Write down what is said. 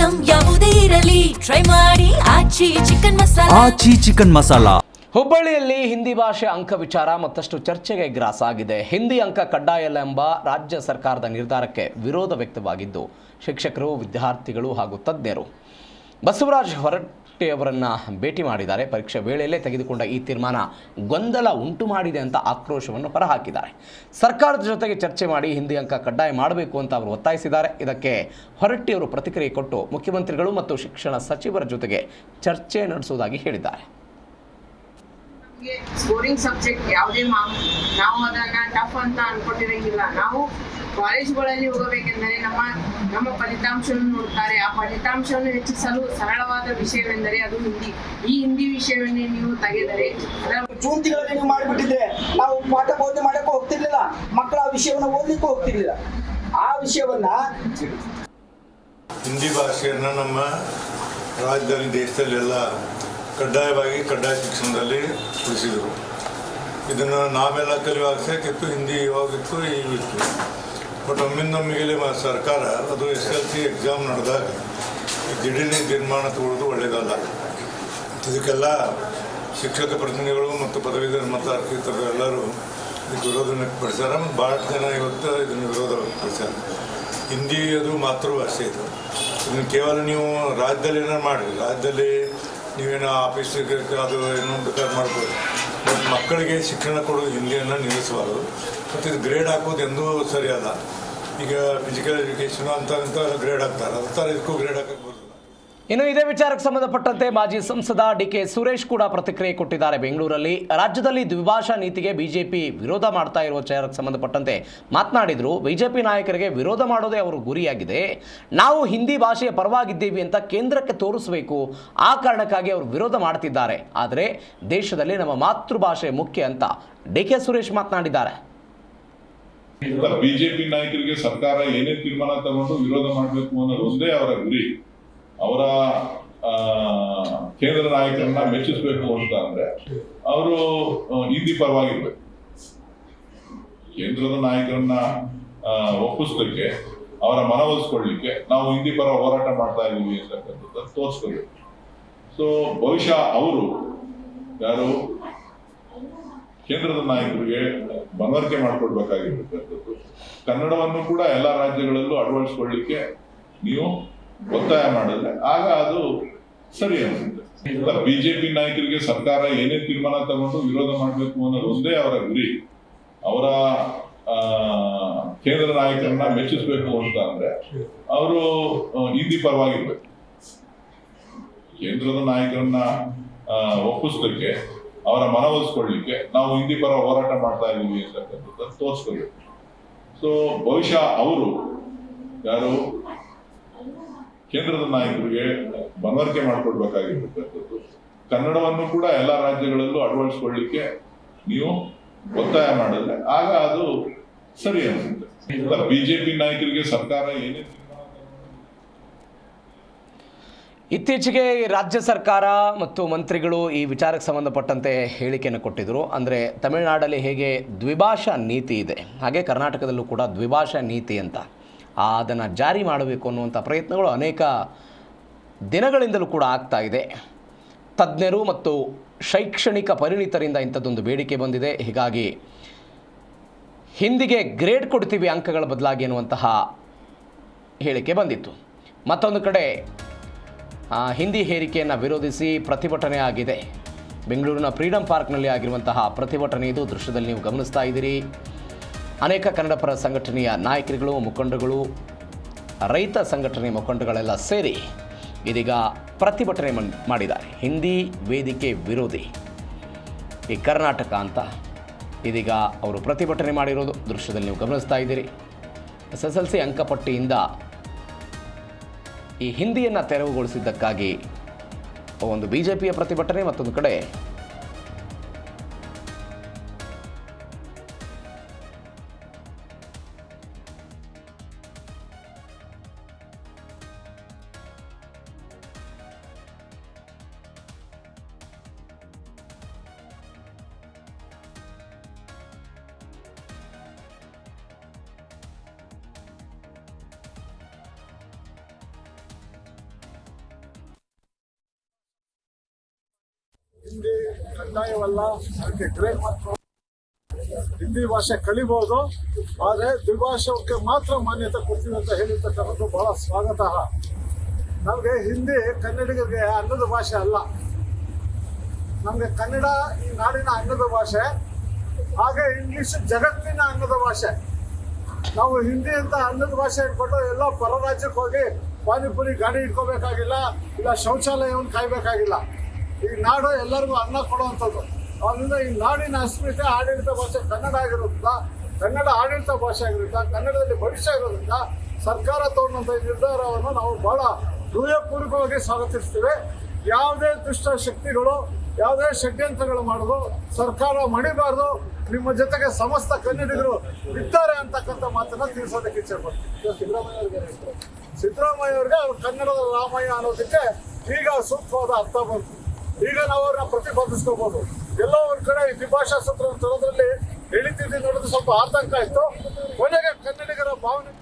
Item ಯಾವುದೇ ಇರಲಿ try ಮಾಡಿ ಆಚಿ ಚಿಕನ್ ಮಸಾಲಾ. ಹುಬ್ಬಳ್ಳಿಯಲ್ಲಿ ಹಿಂದಿ ಭಾಷೆ ಅಂಕ ವಿಚಾರ ಮತ್ತಷ್ಟು ಚರ್ಚೆಗೆ ಗ್ರಾಸಾಗಿದೆ. ಹಿಂದಿ ಅಂಕ ಕಡ್ಡಾಯ ಎಂಬ ರಾಜ್ಯ ಸರ್ಕಾರದ ನಿರ್ಧಾರಕ್ಕೆ ವಿರೋಧ ವ್ಯಕ್ತವಾಗಿದ್ದು ಶಿಕ್ಷಕರು, ವಿದ್ಯಾರ್ಥಿಗಳು ಹಾಗೂ ತಜ್ಞರು ಬಸವರಾಜ ಹೊರಟ್ಟಿಯವರನ್ನು ಭೇಟಿ ಮಾಡಿದ್ದಾರೆ. ಪರೀಕ್ಷೆ ವೇಳೆಯಲ್ಲೇ ತೆಗೆದುಕೊಂಡ ಈ ತೀರ್ಮಾನ ಗೊಂದಲ ಉಂಟು ಮಾಡಿದೆ ಅಂತ ಆಕ್ರೋಶವನ್ನು ಹೊರಹಾಕಿದ್ದಾರೆ. ಸರ್ಕಾರದ ಜೊತೆಗೆ ಚರ್ಚೆ ಮಾಡಿ ಹಿಂದಿ ಅಂಕ ಕಡ್ಡಾಯ ಮಾಡಬೇಕು ಅಂತ ಅವರು ಒತ್ತಾಯಿಸಿದ್ದಾರೆ. ಇದಕ್ಕೆ ಹೊರಟ್ಟಿಯವರು ಪ್ರತಿಕ್ರಿಯೆ ಕೊಟ್ಟು ಮುಖ್ಯಮಂತ್ರಿಗಳು ಮತ್ತು ಶಿಕ್ಷಣ ಸಚಿವರ ಜೊತೆಗೆ ಚರ್ಚೆ ನಡೆಸುವುದಾಗಿ ಹೇಳಿದ್ದಾರೆ. ಸ್ಕೋರಿಂಗ್ ಸಬ್ಜೆಕ್ಟ್ ಯಾವುದೇ ನಾವು ಅದನ್ನ ಟಫ್ ಅಂತ ಅನ್ಕೊಂಡಿರಂಗಿಲ್ಲ. ನಾವು ಕಾಲೇಜುಗಳಲ್ಲಿ ಹೋಗಬೇಕೆಂದರೆ ನಮ್ಮ ಫಲಿತಾಂಶವನ್ನು ನೋಡ್ತಾರೆ. ಆ ಫಲಿತಾಂಶವನ್ನು ಹೆಚ್ಚಿಸಲು ಸರಳವಾದ ವಿಷಯವೆಂದರೆ ಅದು ಹಿಂದಿ. ಈ ಹಿಂದಿ ವಿಷಯವನ್ನೇ ನೀವು ತೆಗೆದರೆ ಜೂನ್ ತಿಂಗಳಲ್ಲಿ ನೀವು ಮಾಡಿಬಿಟ್ಟಿದ್ರೆ ನಾವು ಪಾಠ ಬೋಧನೆ ಮಾಡಕ್ಕೆ ಹೋಗ್ತಿರ್ಲಿಲ್ಲ, ಮಕ್ಕಳ ಆ ವಿಷಯವನ್ನು ಓದ್ಲಿಕ್ಕೆ ಹೋಗ್ತಿರ್ಲಿಲ್ಲ. ಆ ವಿಷಯವನ್ನ ಹಿಂದಿ ಭಾಷೆಯನ್ನು ನಮ್ಮ ರಾಜ್ಯದಲ್ಲಿ ದೇಶದಲ್ಲೆಲ್ಲ ಕಡ್ಡಾಯ ಶಿಕ್ಷಣದಲ್ಲಿ ಉಳಿಸಿದರು. ಇದನ್ನು ನಾವೆಲ್ಲ ಕಲಿಯುವಾಗಕ್ಕಿತ್ತು, ಹಿಂದಿ ಇವಾಗಿತ್ತು, ಈಗಿತ್ತು. ಬಟ್ ಒಮ್ಮಿಂದೊಮ್ಮಿಗೆ ಸರ್ಕಾರ ಅದು SLC ಎಕ್ಸಾಮ್ ನಡೆದಾಗ ದಿಢೀರ್ನೆ ತೀರ್ಮಾನ ತಗೊಳ್ಳೋದು ಒಳ್ಳೆಯದಲ್ಲ. ಇದಕ್ಕೆಲ್ಲ ಶಿಕ್ಷಕ ಪ್ರತಿನಿಧಿಗಳು ಮತ್ತು ಪದವೀಧರ ಮತ್ತು ಅರ್ಪಿತರು ಎಲ್ಲರೂ ಇದಕ್ಕೆ ವಿರೋಧ ವ್ಯಕ್ತಪಡಿಸ್ಯಾರ. ಮತ್ತು ಭಾಳಷ್ಟು ಜನ ಇವತ್ತು ಇದನ್ನು ವಿರೋಧ ವ್ಯಕ್ತಪಡಿಸ್ಯಾರ. ಹಿಂದಿ ಅದು ಮಾತೃಭಾಷೆ ಇದು. ಇದನ್ನು ಕೇವಲ ನೀವು ರಾಜ್ಯದಲ್ಲಿ ಏನಾರು ಮಾಡಿರಿ, ರಾಜ್ಯದಲ್ಲಿ ನೀವೇನೋ ಆಫೀಸಿಗೆ ಅದು ಏನೋ ಬೇಕಾದ್ರೆ ಮಾಡ್ಬೋದು. ಬಟ್ ಮಕ್ಕಳಿಗೆ ಶಿಕ್ಷಣ ಕೊಡೋದು ಹಿಂದಿಯನ್ನು ನಿಲ್ಲಿಸಬಾರ್ದು. ಮತ್ತು ಇದು ಗ್ರೇಡ್ ಹಾಕೋದು ಎಂದೂ ಸರಿಯಲ್ಲ. ಈಗ ಫಿಸಿಕಲ್ ಎಜುಕೇಷನ್ ಅಂತ ಗ್ರೇಡ್ ಹಾಕ್ತಾರೆ, ಅದು ಥರ ಇದಕ್ಕೂ ಗ್ರೇಡ್ ಹಾಕಕ್ಕೆ ಬರೋದಿಲ್ಲ. ಇನ್ನು ಇದೇ ವಿಚಾರಕ್ಕೆ ಸಂಬಂಧಪಟ್ಟಂತೆ ಮಾಜಿ ಸಂಸದ DK ಸುರೇಶ್ ಕೂಡ ಪ್ರತಿಕ್ರಿಯೆ ಕೊಟ್ಟಿದ್ದಾರೆ. ಬೆಂಗಳೂರಲ್ಲಿ ರಾಜ್ಯದಲ್ಲಿ ದ್ವಿಭಾಷಾ ನೀತಿಗೆ ಬಿಜೆಪಿ ವಿರೋಧ ಮಾಡ್ತಾ ಇರುವ ವಿಚಾರಕ್ಕೆ ಸಂಬಂಧಪಟ್ಟಂತೆ ಮಾತನಾಡಿದರು. ಬಿಜೆಪಿ ನಾಯಕರಿಗೆ ವಿರೋಧ ಮಾಡೋದೇ ಅವರ ಗುರಿಯಾಗಿದೆ. ನಾವು ಹಿಂದಿ ಭಾಷೆಯ ಪರವಾಗಿದ್ದೀವಿ ಅಂತ ಕೇಂದ್ರಕ್ಕೆ ತೋರಿಸಬೇಕು, ಆ ಕಾರಣಕ್ಕಾಗಿ ಅವರು ವಿರೋಧ ಮಾಡ್ತಿದ್ದಾರೆ. ಆದರೆ ದೇಶದಲ್ಲಿ ನಮ್ಮ ಮಾತೃಭಾಷೆ ಮುಖ್ಯ ಅಂತ DK ಸುರೇಶ್ ಮಾತನಾಡಿದ್ದಾರೆ. ಬಿಜೆಪಿ ನಾಯಕರಿಗೆ ಸರ್ಕಾರ ಏನೇ ತೀರ್ಮಾನ ತಗೊಂಡು ವಿರೋಧ ಮಾಡಬೇಕು ಅನ್ನೋದು ಒಂದೇ ಅವರ ಗುರಿ. ಅವರ ಕೇಂದ್ರ ನಾಯಕರನ್ನ ಮೆಚ್ಚಿಸಬೇಕು ಅಂತ ಅಂದ್ರೆ ಅವರು ಹಿಂದಿ ಪರವಾಗಿರ್ಬೇಕು. ಕೇಂದ್ರದ ನಾಯಕರನ್ನ ಒಪ್ಪಿಸ್ಲಿಕ್ಕೆ, ಅವರ ಮನವೊಲಿಸ್ಕೊಳ್ಳಿಕ್ಕೆ ನಾವು ಹಿಂದಿ ಪರ ಹೋರಾಟ ಮಾಡ್ತಾ ಇದ್ದೀವಿ ಅಂತಕ್ಕಂಥದ್ದು ತೋರಿಸ್ಕೋಬೇಕು. ಸೊ ಬಹುಶಃ ಅವರು ಯಾರು ಕೇಂದ್ರದ ನಾಯಕರಿಗೆ ಮನವರಿಕೆ ಮಾಡಿಕೊಡ್ಬೇಕಾಗಿರ್ತಕ್ಕಂಥದ್ದು ಕನ್ನಡವನ್ನು ಕೂಡ ಎಲ್ಲ ರಾಜ್ಯಗಳಲ್ಲೂ ಅಳವಡಿಸ್ಕೊಳ್ಳಿಕ್ಕೆ ನೀವು ಒತ್ತಾಯ ಮಾಡಿದ್ರೆ ಆಗ ಅದು ಸರಿ ಅನಿಸುತ್ತೆ. ಬಿಜೆಪಿ ನಾಯಕರಿಗೆ ಸರ್ಕಾರ ಏನೇ ತೀರ್ಮಾನ ತಗೊಂಡು ವಿರೋಧ ಮಾಡಬೇಕು ಅನ್ನೋದು ಒಂದೇ ಅವರ ಗುರಿ. ಅವರ ಕೇಂದ್ರ ನಾಯಕರನ್ನ ಮೆಚ್ಚಿಸಬೇಕು ಅಂತ ಅಂದ್ರೆ ಅವರು ಹಿಂದಿ ಪರವಾಗಿರ್ಬೇಕು. ಕೇಂದ್ರದ ನಾಯಕರನ್ನ ಒಪ್ಪಿಸ್ಲಿಕ್ಕೆ, ಅವರ ಮನವೊಲಿಸ್ಕೊಳ್ಳಿಕ್ಕೆ ನಾವು ಹಿಂದಿ ಪರ ಹೋರಾಟ ಮಾಡ್ತಾ ಇದ್ದೀವಿ ಅಂತಕ್ಕಂಥದ್ದು ತೋರಿಸ್ಕೋಬೇಕು. ಸೊ ಬಹುಶಃ ಅವರು ಯಾರು ಕೇಂದ್ರದ ನಾಯಕರಿಗೆ ಮನವರಿಕೆ ಮಾಡಿಕೊಡ್ಬೇಕಾಗಿರ್ತಕ್ಕಂಥದ್ದು ಕನ್ನಡವನ್ನು ಕೂಡ ಎಲ್ಲ ರಾಜ್ಯಗಳಲ್ಲೂ ಅಳವಡಿಸ್ಕೊಳ್ಳಿಕ್ಕೆ ನೀವು ಒತ್ತಾಯ ಮಾಡಿದ್ರೆ ಆಗ ಅದು ಸರಿ ಅನಿಸುತ್ತೆ. ಬಿಜೆಪಿ ನಾಯಕರಿಗೆ ಸರ್ಕಾರ ಏನೇ ಇತ್ತೀಚೆಗೆ ರಾಜ್ಯ ಸರ್ಕಾರ ಮತ್ತು ಮಂತ್ರಿಗಳು ಈ ವಿಚಾರಕ್ಕೆ ಸಂಬಂಧಪಟ್ಟಂತೆ ಹೇಳಿಕೆಯನ್ನು ಕೊಟ್ಟಿದ್ದರು. ಅಂದರೆ ತಮಿಳುನಾಡಲ್ಲಿ ಹೇಗೆ ದ್ವಿಭಾಷಾ ನೀತಿ ಇದೆ, ಹಾಗೆ ಕರ್ನಾಟಕದಲ್ಲೂ ಕೂಡ ದ್ವಿಭಾಷಾ ನೀತಿ ಅಂತ ಅದನ್ನು ಜಾರಿ ಮಾಡಬೇಕು ಅನ್ನುವಂಥ ಪ್ರಯತ್ನಗಳು ಅನೇಕ ದಿನಗಳಿಂದಲೂ ಕೂಡ ಆಗ್ತಾ ಇದೆ. ತಜ್ಞರು ಮತ್ತು ಶೈಕ್ಷಣಿಕ ಪರಿಣಿತರಿಂದ ಇಂಥದ್ದೊಂದು ಬೇಡಿಕೆ ಬಂದಿದೆ. ಹೀಗಾಗಿ ಹಿಂದಿಗೆ ಗ್ರೇಡ್ ಕೊಡ್ತೀವಿ ಅಂಕಗಳ ಬದಲಾಗಿ ಎನ್ನುವಂತಹ ಹೇಳಿಕೆ ಬಂದಿತ್ತು. ಮತ್ತೊಂದು ಕಡೆ ಹಿಂದಿ ಹೇರಿಕೆಯನ್ನು ವಿರೋಧಿಸಿ ಪ್ರತಿಭಟನೆ ಆಗಿದೆ. ಬೆಂಗಳೂರಿನ ಫ್ರೀಡಂ ಪಾರ್ಕ್ನಲ್ಲಿ ಆಗಿರುವಂತಹ ಪ್ರತಿಭಟನೆ ಇದು ದೃಶ್ಯದಲ್ಲಿ ನೀವು ಗಮನಿಸ್ತಾ ಇದ್ದೀರಿ. ಅನೇಕ ಕನ್ನಡ ಪರ ಸಂಘಟನೆಯ ನಾಯಕರುಗಳು, ಮುಖಂಡಗಳು, ರೈತ ಸಂಘಟನೆಯ ಮುಖಂಡಗಳೆಲ್ಲ ಸೇರಿ ಇದೀಗ ಪ್ರತಿಭಟನೆ ಮಾಡಿದ್ದಾರೆ. ಹಿಂದಿ ವೇದಿಕೆ ವಿರೋಧಿ ಈ ಕರ್ನಾಟಕ ಅಂತ ಇದೀಗ ಅವರು ಪ್ರತಿಭಟನೆ ಮಾಡಿರೋದು ದೃಶ್ಯದಲ್ಲಿ ನೀವು ಗಮನಿಸ್ತಾ ಇದ್ದೀರಿ. SSLC ಅಂಕಪಟ್ಟಿಯಿಂದ ಈ ಹಿಂದಿಯನ್ನು ತೆರವುಗೊಳಿಸಿದ್ದಕ್ಕಾಗಿ ಒಂದು ಬಿಜೆಪಿಯ ಪ್ರತಿಭಟನೆ, ಮತ್ತೊಂದು ಕಡೆ ಹಿಂದಿ ಕಡ್ಡಾಯವಲ್ಲ, ಅದಕ್ಕೆ ಗ್ರೇಡ್ ಮಾತ್ರ ಹಿಂದಿ ಭಾಷೆ ಕಲಿಬಹುದು, ಆದರೆ ದ್ವಿಭಾಷೆಗೆ ಮಾತ್ರ ಮಾನ್ಯತೆ ಕೊಡ್ತೀವಿ ಅಂತ ಹೇಳಿರ್ತಕ್ಕಂಥದ್ದು ಬಹಳ ಸ್ವಾಗತ. ನಮಗೆ ಹಿಂದಿ ಕನ್ನಡಿಗರಿಗೆ ಅನ್ನದ ಭಾಷೆ ಅಲ್ಲ. ನಮಗೆ ಕನ್ನಡ ಈ ನಾಡಿನ ಅನ್ನದ ಭಾಷೆ, ಹಾಗೆ ಇಂಗ್ಲಿಷ್ ಜಗತ್ತಿನ ಅನ್ನದ ಭಾಷೆ. ನಾವು ಹಿಂದಿ ಅಂತ ಅನ್ನದ ಭಾಷೆ ಇಟ್ಕೊಂಡು ಎಲ್ಲ ಪರ ರಾಜ್ಯಕ್ಕೆ ಹೋಗಿ ಪಾನಿಪುರಿ ಗಾಡಿ ಇಟ್ಕೋಬೇಕಾಗಿಲ್ಲ, ಇಲ್ಲ ಶೌಚಾಲಯವನ್ನು ಕಾಯ್ಬೇಕಾಗಿಲ್ಲ. ಈ ನಾಡು ಎಲ್ಲರಿಗೂ ಅನ್ನ ಕೊಡುವಂಥದ್ದು. ಅದರಿಂದ ಈ ನಾಡಿನ ಅಸ್ಮಿತೆ ಆಡಳಿತ ಭಾಷೆ ಕನ್ನಡ ಆಗಿರೋದ್ರಿಂದ, ಕನ್ನಡ ಆಡಳಿತ ಭಾಷೆ ಆಗಿರೋದ್ರಿಂದ, ಕನ್ನಡದಲ್ಲಿ ಭವಿಷ್ಯ ಇರೋದ್ರಿಂದ ಸರ್ಕಾರ ತಗೊಂಡಂಥ ಈ ನಿರ್ಧಾರವನ್ನು ನಾವು ಬಹಳ ಹೃದಯಪೂರ್ವಕವಾಗಿ ಸ್ವಾಗತಿಸ್ತೀವಿ. ಯಾವುದೇ ದುಷ್ಟ ಶಕ್ತಿಗಳು, ಯಾವುದೇ ಷಡ್ಯಂತ್ರಗಳು ಮಾಡೋದು ಸರ್ಕಾರ ಮಣಿಬಾರ್ದು. ನಿಮ್ಮ ಜೊತೆಗೆ ಸಮಸ್ತ ಕನ್ನಡಿಗರು ಇದ್ದಾರೆ ಅಂತಕ್ಕಂಥ ಮಾತನ್ನ ತಿಳಿಸೋದಕ್ಕೆ ಇಚ್ಛೆ ಪಡ್ತೀವಿ. ಸಿದ್ದರಾಮಯ್ಯ ಅವ್ರಿಗೆ ಅವ್ರು ಕನ್ನಡದ ರಾಮಯ್ಯ ಅನ್ನೋದಕ್ಕೆ ಈಗ ಸೂಕ್ತವಾದ ಅರ್ಥ ಬಂತು. ಈಗ ನಾವು ಅವ್ರನ್ನ ಪ್ರತಿಪಾದಿಸ್ಕೋಬಹುದು. ಎಲ್ಲೋ ಒಂದ್ ಕಡೆ ಈ ದ್ವಿಭಾಷಾ ಸೂತ್ರ ತರೋದ್ರಲ್ಲಿ ಎಳಿತಿದ್ದು ನೋಡೋದು ಸ್ವಲ್ಪ ಆತಂಕ ಇತ್ತು. ಕೊನೆಗೆ ಕನ್ನಡಿಗರ ಭಾವನೆ